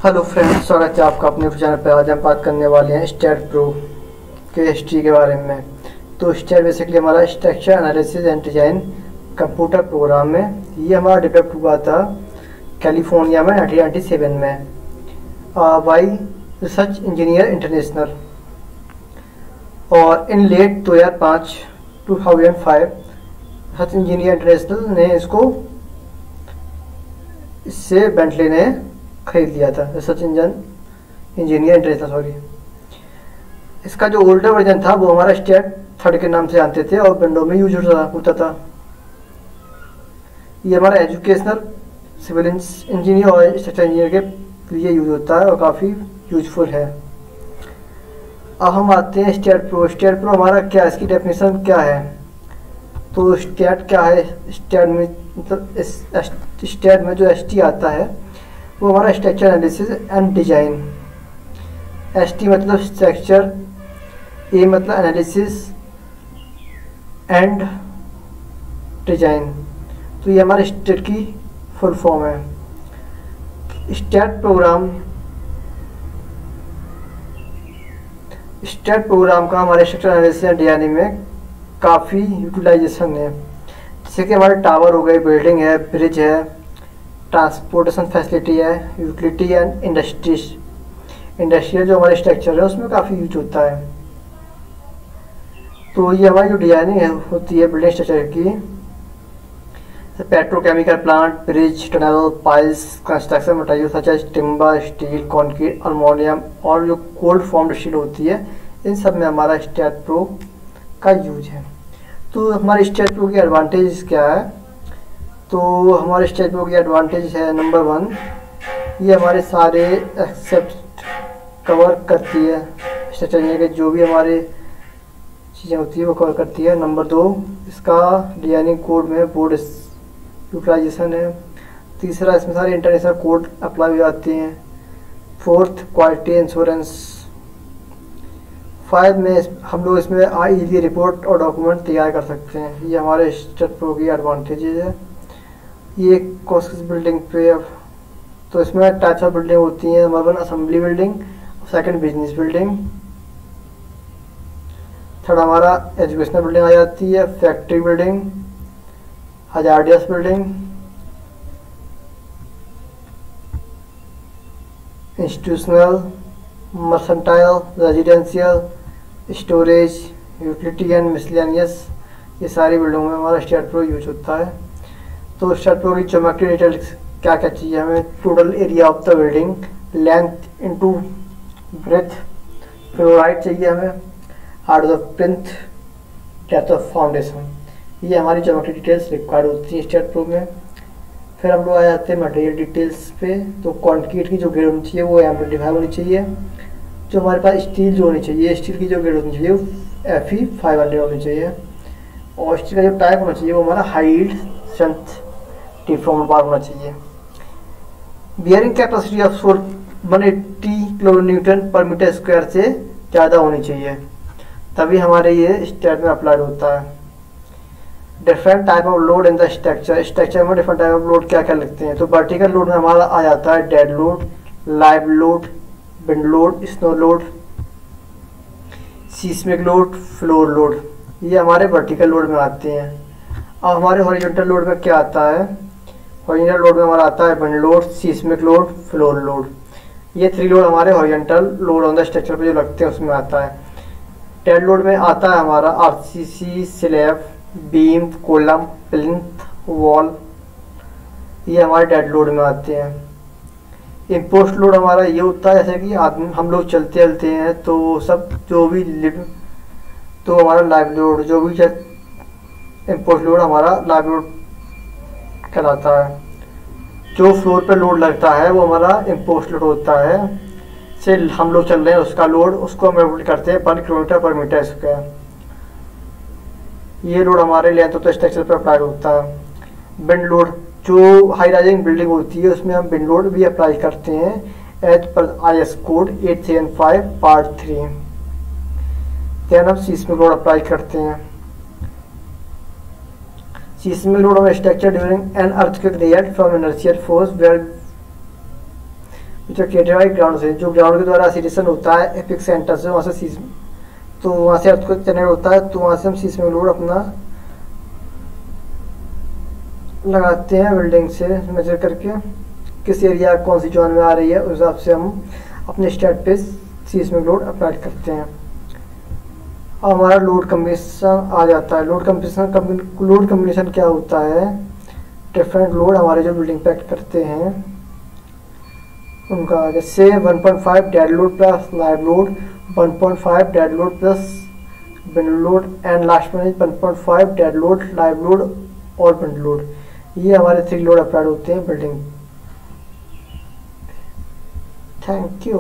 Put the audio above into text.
Hello friends, स्वागत है आपका अपने चैनल पर। आज हम बात करने वाले हैं स्टैट प्रो के हिस्ट्री के बारे में। तो स्टैट बेसिकली हमारा structure analysis and design computer program है। ये हमारा डेवलप हुआ था कैलिफोर्निया में 1997 में बाई रिसर्च इंजीनियर इंटरनेशनल। और इन लेट 2005 रिसर्च इंजीनियर इंटरनेशनल ने इससे बेंटली ने खरीद लिया था। Research engineer international, sorry. इसका जो ओल्डर वर्जन था वो हमारा स्टैट थर्ड के नाम से जानते थे और विंडो में यूज होता था। ये हमारा एजुकेशनल, सिविल इंजीनियर और स्ट्रक्चर इंजीनियर के लिए यूज होता है और काफ़ी यूजफुल है। अब हम आते हैं स्टैट प्रो। स्टैट प्रो हमारा क्या, इसकी डेफिनेशन क्या है? तो स्टैट क्या है? स्टैट में मतलब स्टैट में जो ST आता है वो हमारा structure analysis and design. ST मतलब स्ट्रक्चर, A मतलब एनालिसिस एंड डिजाइन। तो ये हमारे स्टैट की फुल फॉर्म है। स्टैट प्रोग्राम का हमारे स्ट्रक्चर एनालिसिस एंड डिजाइनिंग में काफ़ी यूटिलाइजेशन है। जैसे कि हमारे टावर हो गए, बिल्डिंग है, ब्रिज है, ट्रांसपोर्टेशन फैसिलिटी है, यूटिलिटी एंड इंडस्ट्रियल जो हमारे स्ट्रक्चर है उसमें काफ़ी यूज होता है। तो ये हमारी जो डिजाइनिंग है होती है बिल्डिंग स्ट्रक्चर की, petrochemical plant, bridge, tunnel, piles, construction material such as timber, steel, concrete, aluminium और जो कोल्ड फॉर्म्ड स्टील होती है, इन सब में हमारा स्टैट प्रो का यूज है। तो हमारे स्टैट प्रो की एडवांटेज क्या है? तो हमारे स्टैट प्रो की एडवांटेज है नंबर 1, ये हमारे सारे एक्सेप्ट कवर करती है। स्ट्रक्चर के जो भी हमारे चीज़ें होती है वो कवर करती है। नंबर 2, इसका डिजाइनिंग कोड में बोर्ड यूटिलाइजेशन है। तीसरा, इसमें सारे इंटरनेशनल कोड अप्लाई हो जाते हैं। 4th, quality insurance. 5 में हम लोग इसमें इजीली रिपोर्ट और डॉक्यूमेंट तैयार कर सकते हैं। ये हमारे स्टैट प्रो की एडवांटेजेज है। ये कोर्सेज बिल्डिंग पे, अब तो इसमें टाइप्स ऑफ बिल्डिंग होती हैं। Number 1 assembly building, second business building, third हमारा एजुकेशनल बिल्डिंग आ जाती है, factory building, hazardous building, institutional, mercantile, residential, storage, utility and miscellaneous. ये सारी बिल्डिंगों में हमारा स्टैट प्रो यूज होता है। तो स्टैट प्रो की ज्योमेट्री डिटेल्स क्या क्या चाहिए हमें? Total area of the building, length into breadth, fluoride चाहिए हमें, hard of plinth, depth of foundation. ये हमारी ज्योमेट्री डिटेल्स रिक्वायर्ड होती है स्टैट प्रो में। फिर हम लोग आ जाते हैं मटेरियल डिटेल्स पे। तो कंक्रीट की जो ग्रेड होनी चाहिए वो M25 होनी चाहिए। जो हमारे पास स्टील जो होनी चाहिए, स्टील की जो ग्रेड होनी चाहिए वो Fe 500 होनी चाहिए। और स्टील का जो टाइप होना चाहिए वो हमारा हाई यील्ड स्ट्रेंथ डिफॉर्म बार होना चाहिए। Bearing capacity of 180 kilo Newton पर मीटर स्क्वायर से ज़्यादा होनी चाहिए, तभी हमारे ये स्टैट में अप्लाइड होता है। Different type of load in the structure में डिफरेंट टाइप ऑफ लोड क्या क्या लगते हैं? तो वर्टिकल लोड में हमारा आ जाता है dead load, live load, wind load, snow load, seismic load, floor load. ये हमारे वर्टिकल लोड में आते हैं। अब हमारे हॉरिजॉन्टल लोड में क्या आता है? हॉरिजॉन्टल लोड में हमारा आता है wind load, seismic load, floor load. ये 3 लोड हमारे horizontal load on the structure पे जो लगते हैं उसमें आता है। डेड लोड में आता है हमारा RCC, slab, beam, column, plinth, wall. ये हमारे डेड लोड में आते हैं। इम्पोस्ट लोड हमारा ये होता है जैसे कि हम लोग चलते हैं तो सब जो भी तो हमारा लाइव लोड, जो भी इम्पोस्ट लोड हमारा लाइव लोड कहलाता है। जो फ्लोर पे लोड लगता है वो हमारा इम्पोस्ट लोड होता है। से हम लोग चल रहे हैं उसका लोड, उसको हम एवोल्ट करते हैं पर किलोमीटर पर मीटर स्क्वायर। ये लोड हमारे लेंथ होता है स्ट्रक्चर पर अप्लाई होता है। विंड लोड, जो हाई राइजिंग बिल्डिंग होती है उसमें हम विंड लोड भी अप्लाई करते हैं एज पर IS कोड 875 पार्ट 3। देन हम सीस्मिक लोड अप्लाई करते हैं। Seismic load of a structure during an earthquake result from inertial force where which are created by ground से, जो ग्राउंड के द्वारा असिलेशन होता है एपिक सेंटर से, वहाँ से तो वहाँ से अर्थक्वेक जनरेट होता है, तो वहाँ से हम सीस्मिक लोड अपना लगाते हैं बिल्डिंग से मेजर करके, किस एरिया कौन सी जोन में आ रही है उस हिसाब से हम अपने स्टेट पे सीस्मिक लोड अप्लाई करते हैं। अब हमारा लोड कम्बिनेशन आ जाता है। लोड कम्बिनेशन क्या होता है, डिफरेंट लोड हमारे जो बिल्डिंग पे एक्ट करते हैं उनका, जैसे 1.5 dead load plus live load, 1.5 dead load plus wind load, and last में 1.5 डेड लोड, लाइव लोड और विंड लोड। ये हमारे 3 लोड अप्लाइड होते हैं बिल्डिंग। Thank you.